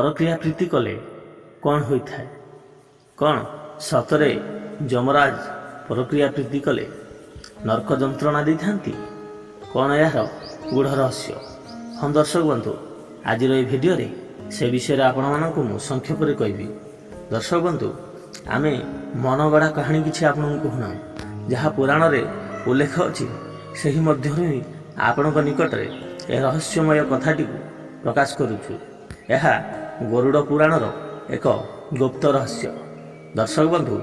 परक्रिया प्रीति कले कौन होता है? कौन सतरे जमराज परक्रिया प्रीति कले नरक जंत्रणा दे था? कौन यार गूढ़ रहस्य? हम दर्शक बंधु आज भिडियो से विषय आपण मानक मु संक्षेप कहबी। दर्शक बंधु आमे मनगढ़ा कहानी किसी आपन कहूना जहाँ पुराण रे उल्लेख अच्छी से ही मध्य आपण निकट में यह रहस्यमय कथाटी प्रकाश करुछु। यह गरुड़ पुराणर एक गुप्त रहस्य। दर्शक बंधु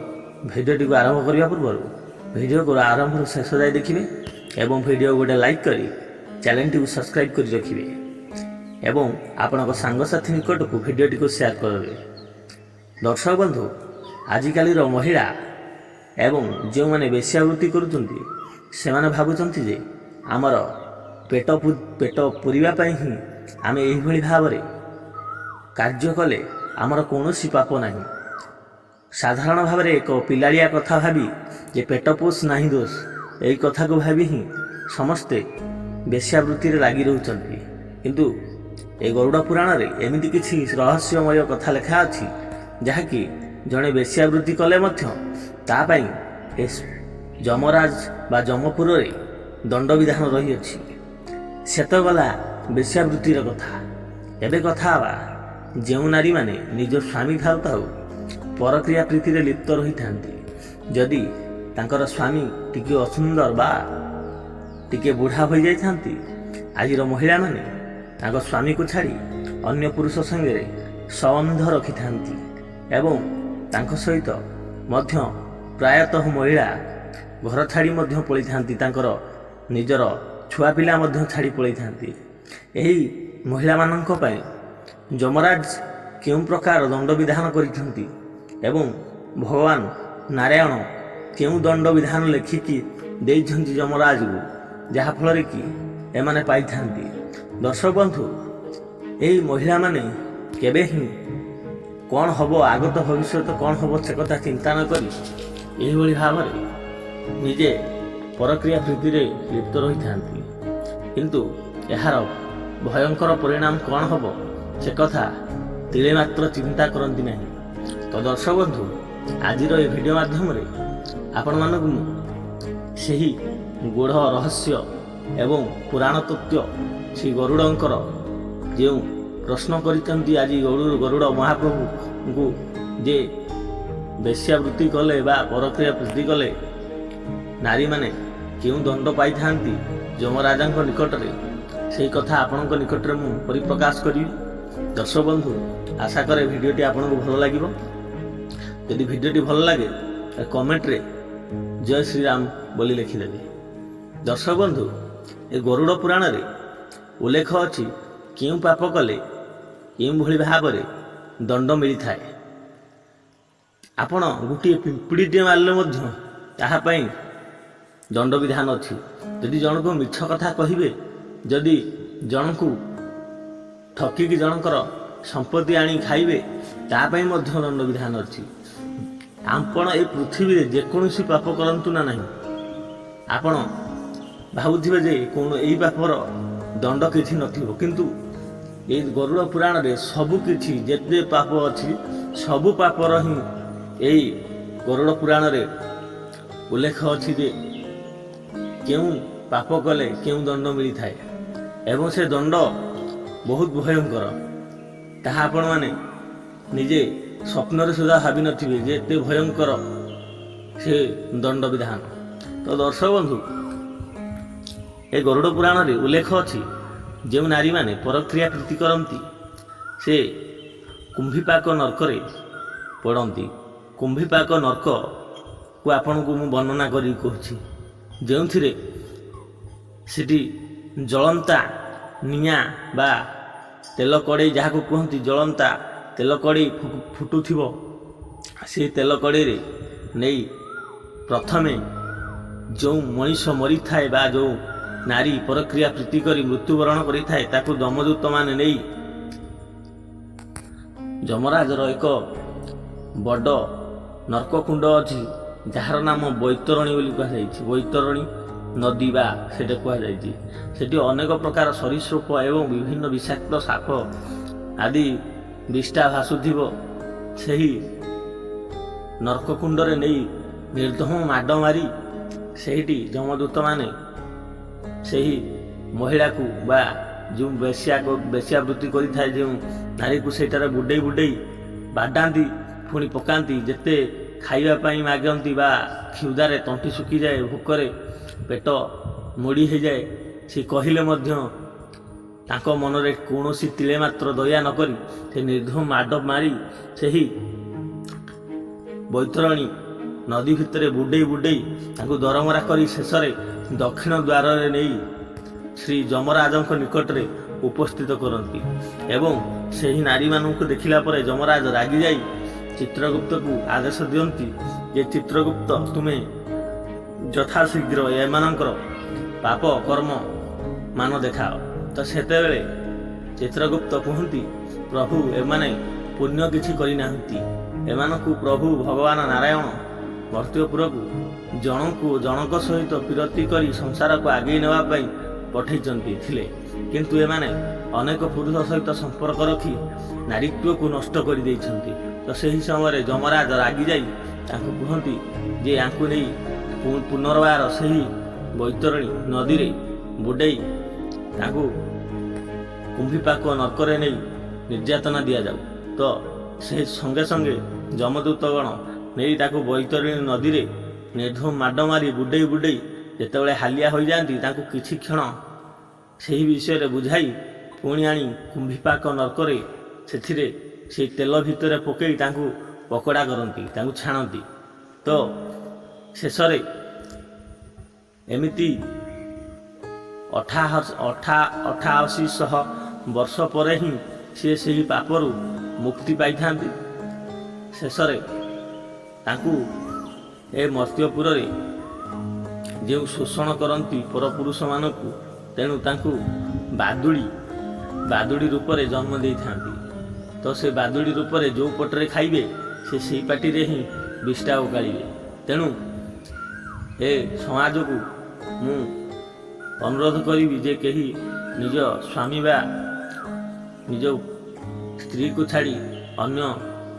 भिडियोटी को आरंभ करने पूर्व भिडियो को आरंभ शेष जाए देखिए एवं भिडियो गोटे लाइक करी चैनल टी सब्सक्राइब कर रखिए एवं आपण सांगसाथी निकट को भिडियोटी को शेयर करेंगे। दर्शक बंधु आजिकाली महिला एवं जो मैंने वेश्यावृत्ति करुँच से भावुंट जे आमर पेट पूरवाई ही आम यही भाव कार्य कले आमर कौन पाप नहीं। साधारण भाव में एक पिलाड़िया कथा भावी जे पेट पोष नहीं दोष यही कथा को भावी ही समस्ते वेश्यावृत्ति लगी रोचंती। किंतु ए गरुड़ पुराण रे एमिति किछि रहस्यमय कथा लेखा अछि जहाँकि जड़े वेश्यावृत्ति कले तापाई जमराज बा जमपुर रे दंड विधान रही अछि। सेत गला वेश्यावृत्तिर कथा। एबे कथा आवा जो नारी माने निज स्वामी थाउ थाउ परक्रिया प्रीति रे लिप्त रही थांती। जदि तांकर स्वामी टिके असुंदर बा टिके बुढ़ा हो जाई थांती आजिर महिला माने तांकर स्वामी को छाड़ी अन्य पुरुष संगे संबंध रखी थांती एवं तांको सहित मध्य प्रायतः महिला घर छाड़ी मध्य पळी थांती। तांकर निजर छुआ पिला मध्य छाड़ी पळी थांती। एही महिला माननक पय जमराज केउं प्रकार दंड विधान करिथंती एवं भगवान नारायण केउं दंड विधान लेखिकी देइछंती जमराज को जहा फल कि एमाने पाई थांती। दर्शक बंधु एही महिला माने केबे ही कौन हम आगत भविष्य कौन हम से कथा चिंता न करी यही भाव निजे परक्रिया प्रीति रे लिप्त रही थांती। किंतु यार भयंकर परिणाम कौन हम से कथा तिले मात्र चिंता करती नहीं। तो दर्शक बंधु आज भिडियो माध्यम आपण मानक सही गूढ़ रहस्य एवं पुराण तत्व श्री गरुड़ंकर जो प्रश्न करितंती आज गरुड़ महाप्रभु को जे वेश्यावृत्ति कले बा परक्रिया प्रीति कले नारी माने क्यों दंड पाई थांती जमराजा निकट में से कथा आपण निकट में मु परिप्रकाश करी। दर्शक बंधु आशा करे भिडियोटी आपन को भल लागिबो। यदि भिडियोटी भल लागे कमेंट रे जय श्री राम बोली लिखिदेवे। दर्शक बंधु ए गरुड़ पुराण रे उल्लेख अछि क्यों पाप कले केउं भली भाव दंड मिली थाए। आपण गोटे पिंपड़ीटे मारले मध्य ताहापाई दंड विधान अच्छी। यदि जन को मिछ कथा कहिबे जदि जन को ठकिकी जनकर संपत्ति आनी खाइबे तापाई मध्य दंड विधान अच्छी। आपण ए पृथ्वी रे जेकोसी पाप करंतु ना नहीं आपण भावुथिबे जे कोन एई पापर दंड किछि नथिबो। किंतु ये गरुड़ पुराण रे सबु किछि जेते पाप अछि सबु पापर ही यही गरुड़ पुराण रे उल्लेख अछि जे केउं पाप कले केउं दंड मिली थाए एवं से दंड बहुत भयंकर ताहा आपण माने निजे स्वप्न रे सुधा भाबी नथिबे जे एते भयंकर से दंड विधान। तो दर्शक बंधु ए गरुड़ पुराण रे उल्लेख अछि जो नारी माने परक्रिया प्रीति करती से कुंभीपाक नरक पड़ती। कुंभीपाक नरक को आपण को मु वर्णना करी कहूँ जो सेठी जलंता निया बा तेल कड़े जहाँ को कहती जलंता तेल कड़े फुटुथिबो से तेल कड़े रे नहीं प्रथमे जो मनीष मरी थाए बा जो नारी परक्रिया प्रीति करी मृत्युवरण करी थाए ताकू दमदूत माने नहीं जमराजर एक बड़ नरककुंड अच्छी जार नाम बैतरणी बोली कहुई। बैतरणी नदी बा से कहुई। अनेक प्रकार सरीसृप एवं विभिन्न विषाक्त साप आदि ବିଷ୍ଠା ଭାସୁଥିବ ସେହି ନର୍କକୁଣ୍ଡରେ ନେଇ ନିର୍ଦ୍ଧମ ମାଡ଼ ମାରି ସେଇଠି ଯମଦୂତମାନେ ସେହି ମହିଳାକୁ ବା ଯେଉଁ ବେଶ୍ୟାବୃତ୍ତି କରିଥାଏ ଯେଉଁ ନାରୀକୁ ସେଇଟାରେ ବୁଡ଼େଇ ବୁଡ଼େଇ ବାଡ଼ାନ୍ତି, ପୁଣି ପକାନ୍ତି। ଯେତେ ଖାଇବା ପାଇଁ ମାଗନ୍ତି ବା କ୍ଷୁଧାରେ ତଣ୍ଟି ଶୁଖିଯାଏ, ଭୋକରେ ପେଟ ମୋଡ଼ି ହୋଇଯାଏ, ସେ କହିଲେ ମଧ୍ୟ ତାଙ୍କ ମନରେ କୌଣସି ତିଳେ ମାତ୍ର ଦୟା ନକରି ସେ ନିର୍ଦ୍ଧମ ମାଡ଼ ମାରି ସେହି ବୈତରଣୀ ନଦୀ ଭିତରେ ବୁଡ଼େଇ ବୁଡ଼େଇ ତାଙ୍କୁ ଦରମରା କରି ଶେଷରେ ଦକ୍ଷିଣ ଦ୍ୱାରରେ ନେଇ ଶ୍ରୀ ଯମରାଜଙ୍କ ନିକଟରେ ଉପସ୍ଥିତ କରନ୍ତି। ଏବଂ ସେହି ନାରୀମାନଙ୍କୁ ଦେଖିଲା ପରେ ଯମରାଜ ରାଗିଯାଇ ଚିତ୍ରଗୁପ୍ତକୁ ଆଦେଶ ଦିଅନ୍ତି ଯେ ଚିତ୍ରଗୁପ୍ତ, ତୁମେ ଯଥାଶୀଘ୍ର ଏମାନଙ୍କର ପାପ କର୍ମ ମାନ ଦେଖାଅ। ତ ସେତେବେଳେ ଚିତ୍ରଗୁପ୍ତ କୁହନ୍ତି, ପ୍ରଭୁ ଏମାନେ ପୁଣ୍ୟ କିଛି କରିନାହାନ୍ତି। ଏମାନଙ୍କୁ ପ୍ରଭୁ ଭଗବାନ ନାରାୟଣ ମର୍ତ୍ତ୍ୟପୁରକୁ ଜଣଙ୍କ ସହିତ ବିରତି କରି ସଂସାରକୁ ଆଗେଇ ନେବା ପାଇଁ ପଠାଇଛନ୍ତି ଥିଲେ, କିନ୍ତୁ ଏମାନେ ଅନେକ ପୁରୁଷ ସହିତ ସମ୍ପର୍କ ରଖି ନାରୀତ୍ୱକୁ ନଷ୍ଟ କରିଦେଇଛନ୍ତି। ତ ସେହି ସମୟରେ ଯମରାଜ ରାଗିଯାଇ ତାଙ୍କୁ କୁହନ୍ତି ଯେ ୟାଙ୍କୁ ନେଇ ପୁନର୍ବାର ସେହି ବୈତରଣୀ ନଦୀରେ ବୁଡ଼େଇ ତାଙ୍କୁ କୁମ୍ଭୀପାକ ନର୍କରେ ନେଇ ନିର୍ଯାତନା ଦିଆଯାଉ। ତ ସେ ସଙ୍ଗେ ସଙ୍ଗେ ଯମଦୂତଗଣ ନେଇ ତାକୁ ବୈତରଣୀ ନଦୀରେ ନିର୍ଦ୍ଧମ ମାଡ଼ ମାରି ବୁଡ଼େଇ ବୁଡ଼େଇ ଯେତେବେଳେ ହାଲିଆ ହୋଇଯାଆନ୍ତି, ତାଙ୍କୁ କିଛି କ୍ଷଣ ସେହି ବିଷୟରେ ବୁଝାଇ ପୁଣି ଆଣି କୁମ୍ଭୀପାକ ନର୍କରେ ସେଥିରେ ସେଇ ତେଲ ଭିତରେ ପକାଇ ତାଙ୍କୁ ପକୋଡ଼ା କରନ୍ତି, ତାଙ୍କୁ ଛାଣନ୍ତି। ତ ଶେଷରେ ଏମିତି 8800 ବର୍ଷ ପରେ ହିଁ ସିଏ ସେହି ପାପରୁ ମୁକ୍ତି ପାଇଥାନ୍ତି। ଶେଷରେ ତାଙ୍କୁ ଏ ମର୍ତ୍ତ୍ୟପୁରରେ ଯେଉଁ ଶୋଷଣ କରନ୍ତି ପରପୁରୁଷମାନଙ୍କୁ, ତେଣୁ ତାଙ୍କୁ ବାଦୁଡ଼ି ରୂପରେ ଜନ୍ମ ଦେଇଥାନ୍ତି। ତ ସେ ବାଦୁଡ଼ି ରୂପରେ ଯେଉଁ ପଟରେ ଖାଇବେ ସେ ସେହି ପାଟିରେ ହିଁ ବିଷ୍ଠା ଓଗାଳିବେ। ତେଣୁ ଏ ସମାଜକୁ ମୁଁ ଅନୁରୋଧ କରିବି ଯେ କେହି ନିଜ ସ୍ୱାମୀ ବା ନିଜ ସ୍ତ୍ରୀକୁ ଛାଡ଼ି ଅନ୍ୟ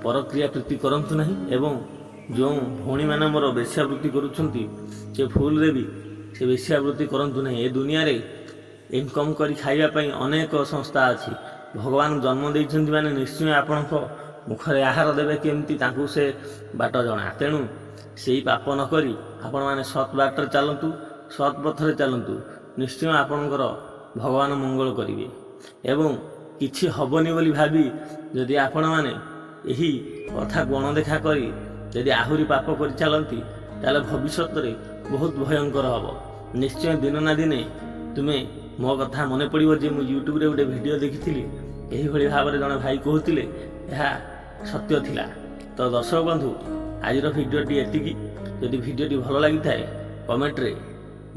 ପରକ୍ରିୟା ପ୍ରୀତି କରନ୍ତୁ ନାହିଁ। ଏବଂ ଯେଉଁ ଭଉଣୀମାନେ ମୋର ବେଶ୍ୟାବୃତ୍ତି କରୁଛନ୍ତି ସେ ଭୁଲରେ ବି ସେ ବେଶ୍ୟାବୃତ୍ତି କରନ୍ତୁ ନାହିଁ। ଏ ଦୁନିଆରେ ଇନକମ୍ କରି ଖାଇବା ପାଇଁ ଅନେକ ସଂସ୍ଥା ଅଛି। ଭଗବାନ ଜନ୍ମ ଦେଇଛନ୍ତି ମାନେ ନିଶ୍ଚୟ ଆପଣଙ୍କ ମୁଖରେ ଆହାର ଦେବେ, କେମିତି ତାଙ୍କୁ ସେ ବାଟ ଜଣା। ତେଣୁ ସେଇ ପାପ ନ କରି ଆପଣମାନେ ସତ୍ ବାଟରେ ଚାଲନ୍ତୁ, ସତ୍ ପଥରେ ଚାଲନ୍ତୁ। ନିଶ୍ଚୟ ଆପଣଙ୍କର ଭଗବାନ ମଙ୍ଗଳ କରିବେ। ଏବଂ କିଛି ହେବନି ବୋଲି ଭାବି ଯଦି ଆପଣମାନେ ଏହି କଥାକୁ ଅଣଦେଖା କରି ଯଦି ଆହୁରି ପାପ କରିଚାଲନ୍ତି, ତାହେଲେ ଭବିଷ୍ୟତରେ ବହୁତ ଭୟଙ୍କର ହେବ। ନିଶ୍ଚୟ ଦିନ ନା ଦିନେ ତୁମେ ମୋ କଥା ମନେ ପଡ଼ିବ ଯେ ମୁଁ ୟୁଟ୍ୟୁବରେ ଗୋଟେ ଭିଡ଼ିଓ ଦେଖିଥିଲି, ଏହିଭଳି ଭାବରେ ଜଣେ ଭାଇ କହୁଥିଲେ, ଏହା ସତ୍ୟ ଥିଲା। ତ ଦର୍ଶକ ବନ୍ଧୁ, ଆଜିର ଭିଡ଼ିଓଟି ଏତିକି। ଯଦି ଭିଡ଼ିଓଟି ଭଲ ଲାଗିଥାଏ କମେଣ୍ଟରେ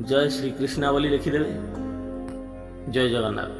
ଜୟ ଶ୍ରୀକୃଷ୍ଣ ବୋଲି ଲେଖିଦେବେ। ଜୟ ଜଗନ୍ନାଥ।